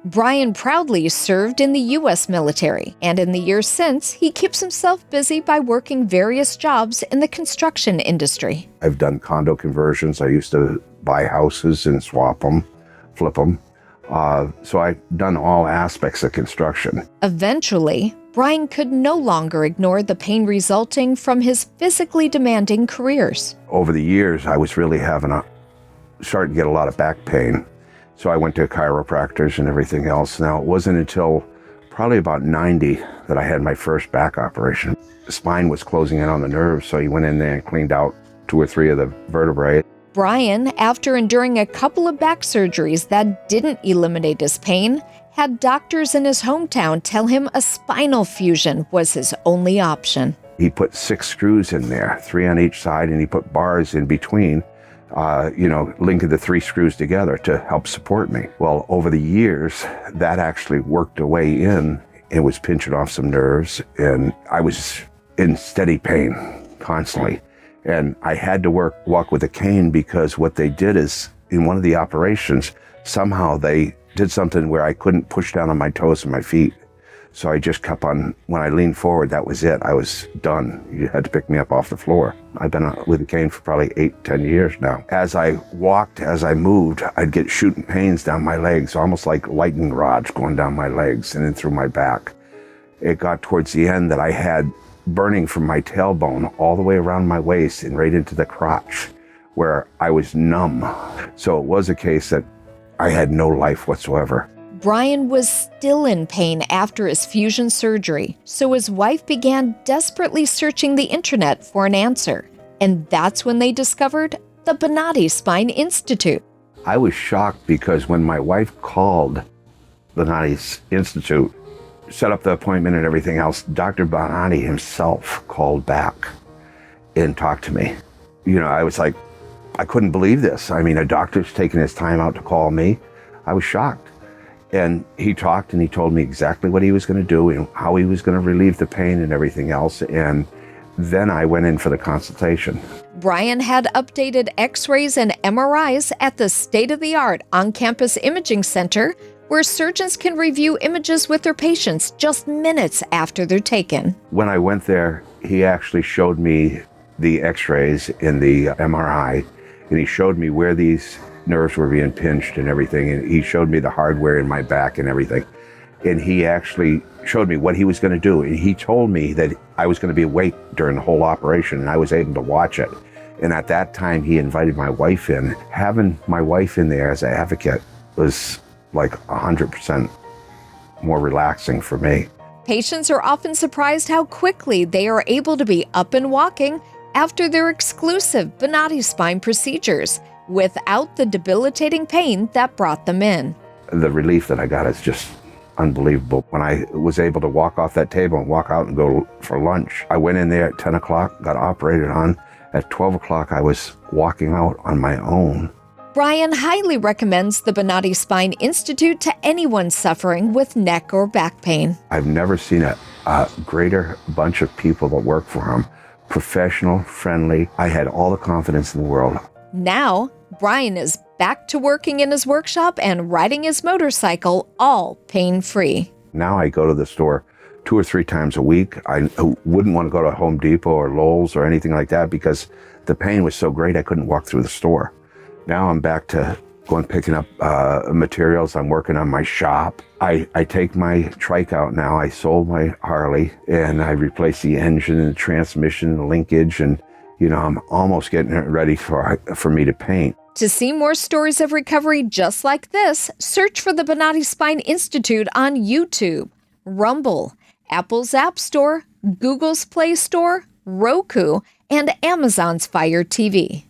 Brian proudly served in the U.S. military, and in the years since, he keeps himself busy by working various jobs in the construction industry. I've done condo conversions. I used to buy houses and swap them, flip them. So I've done all aspects of construction. Eventually, Brian could no longer ignore the pain resulting from his physically demanding careers. Over the years, I was really starting to get a lot of back pain. So I went to chiropractors and everything else. Now, it wasn't until probably about 90 that I had my first back operation. The spine was closing in on the nerves, so he went in there and cleaned out 2 or 3 of the vertebrae. Brian, after enduring a couple of back surgeries that didn't eliminate his pain, had doctors in his hometown tell him a spinal fusion was his only option. He put 6 screws in there, 3 on each side, and he put bars in between, linking the 3 screws together to help support me. Well, over the years, that actually worked a way in. It was pinching off some nerves, and I was in steady pain constantly. And I had to walk with a cane because what they did is, in one of the operations, somehow they did something where I couldn't push down on my toes and my feet. So I just kept on, when I leaned forward, that was it. I was done. You had to pick me up off the floor. I've been with a cane for probably 8-10 years now. As I walked, as I moved, I'd get shooting pains down my legs, almost like lightning rods going down my legs and then through my back. It got towards the end that I had burning from my tailbone all the way around my waist and right into the crotch where I was numb. So it was a case that I had no life whatsoever. Brian was still in pain after his fusion surgery, so his wife began desperately searching the internet for an answer. And that's when they discovered the Bonati Spine Institute. I was shocked because when my wife called Bonati Institute, set up the appointment and everything else, Dr. Bonati himself called back and talked to me. I was like, I couldn't believe this. I mean, a doctor's taking his time out to call me. I was shocked. And he talked and he told me exactly what he was going to do and how he was going to relieve the pain and everything else. And then I went in for the consultation. Brian had updated x-rays and MRIs at the state-of-the-art on-campus imaging center, where surgeons can review images with their patients just minutes after they're taken. When I went there, he actually showed me the x-rays and the MRI, and he showed me where these nerves were being pinched and everything, and he showed me the hardware in my back and everything. And he actually showed me what he was going to do, and he told me that I was going to be awake during the whole operation, and I was able to watch it. And at that time, he invited my wife in. Having my wife in there as an advocate was like 100% more relaxing for me. Patients are often surprised how quickly they are able to be up and walking after their exclusive Bonati spine procedures, without the debilitating pain that brought them in. The relief that I got is just unbelievable. When I was able to walk off that table and walk out and go for lunch, I went in there at 10 o'clock, got operated on. At 12 o'clock, I was walking out on my own. Brian highly recommends the Bonati Spine Institute to anyone suffering with neck or back pain. I've never seen a greater bunch of people that work for him. Professional, friendly. I had all the confidence in the world. Now, Brian is back to working in his workshop and riding his motorcycle, all pain-free. Now I go to the store 2 or 3 times a week. I wouldn't want to go to Home Depot or Lowe's or anything like that because the pain was so great I couldn't walk through the store. Now I'm back to going picking up materials. I'm working on my shop. I take my trike out now. I sold my Harley and I replaced the engine and the transmission and the linkage, and I'm almost getting it ready for me to paint. To see more stories of recovery just like this, search for the Bonati Spine Institute on YouTube, Rumble, Apple's App Store, Google's Play Store, Roku, and Amazon's Fire TV.